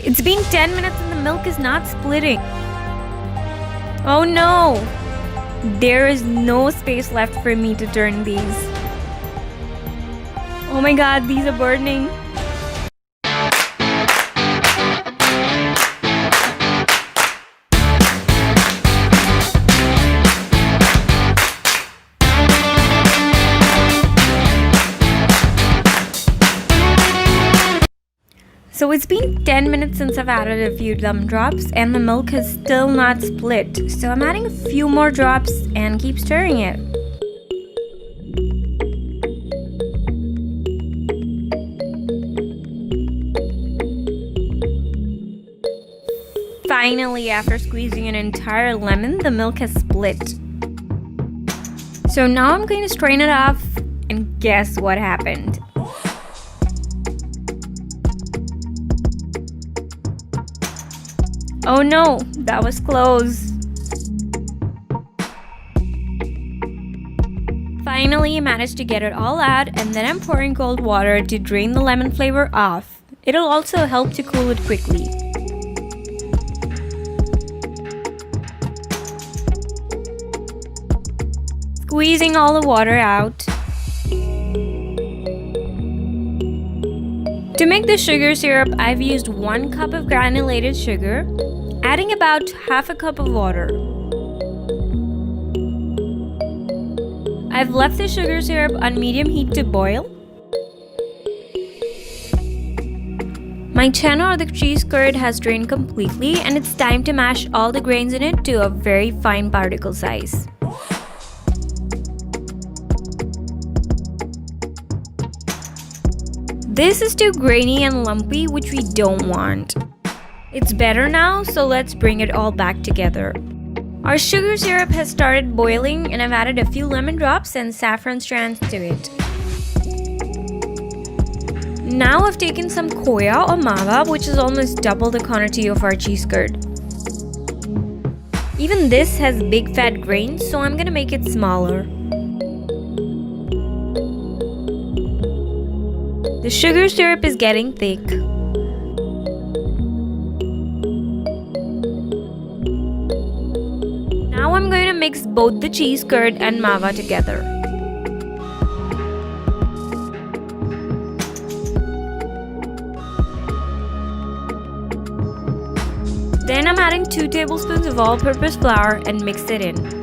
It's been 10 minutes and the milk is not splitting. Oh no! There is no space left for me to turn these. Oh my god, these are burning. So it's been 10 minutes since I've added a few gumdrops and the milk has still not split. So I'm adding a few more drops and keep stirring it. Finally, after squeezing an entire lemon, the milk has split. So now I'm going to strain it off and guess what happened. Oh no, that was close. Finally, I managed to get it all out and then I'm pouring cold water to drain the lemon flavor off. It'll also help to cool it quickly. Squeezing all the water out. To make the sugar syrup, I've used 1 cup of granulated sugar, adding about half a cup of water. I've left the sugar syrup on medium heat to boil. My chana or the cheese curd has drained completely and it's time to mash all the grains in it to a very fine particle size. This is too grainy and lumpy, which we don't want. It's better now, so let's bring it all back together. Our sugar syrup has started boiling and I've added a few lemon drops and saffron strands to it. Now I've taken some khoya or mawa, which is almost double the quantity of our cheese curd. Even this has big fat grains, so I'm gonna make it smaller. The sugar syrup is getting thick. Now I'm going to mix both the cheese curd and mawa together. Then I'm adding 2 tablespoons of all-purpose flour and mix it in.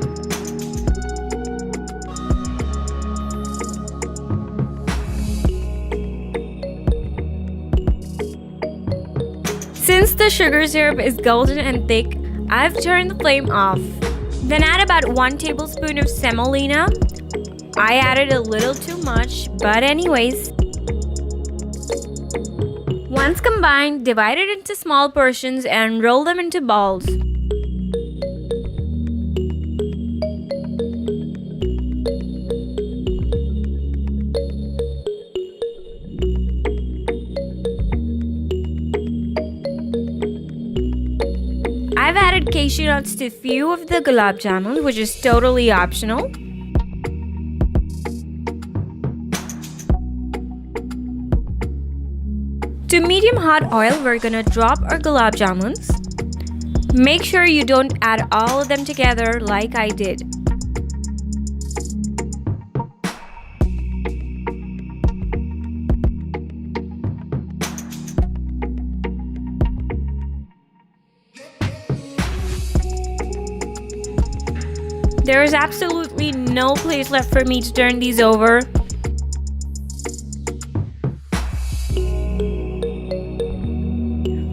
Since the sugar syrup is golden and thick, I've turned the flame off. Then add about 1 tablespoon of semolina. I added a little too much, but anyways. Once combined, divide it into small portions and roll them into balls. I've added cashew nuts to a few of the Gulab Jamuns, which is totally optional. To medium hot oil, we're gonna drop our Gulab Jamuns. Make sure you don't add all of them together like I did. There is absolutely no place left for me to turn these over.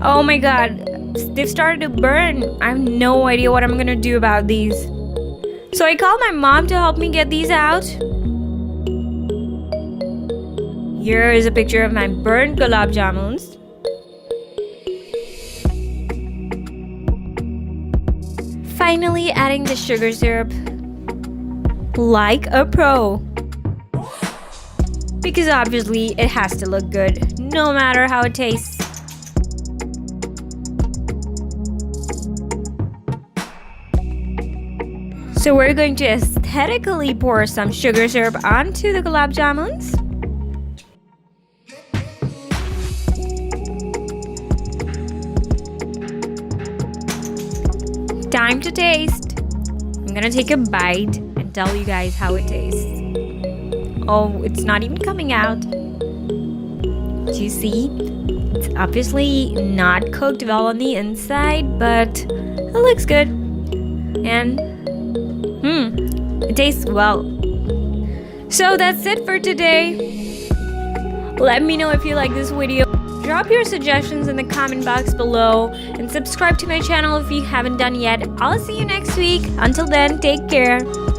Oh my god, they've started to burn. I have no idea what I'm gonna do about these. So I called my mom to help me get these out. Here is a picture of my burnt Gulab Jamuns. Finally adding the sugar syrup like a pro. Because obviously it has to look good, no matter how it tastes. So we're going to aesthetically pour some sugar syrup onto the Gulab Jamuns. time to taste. I'm gonna take a bite and tell you guys how it tastes. Oh, it's not even coming out. Do you see? It's obviously not cooked well on the inside, but it looks good. And it tastes well. So that's it for today. Let me know if you like this video. Drop your suggestions in the comment box below and subscribe to my channel if you haven't done yet. I'll see you next week. Until then, take care.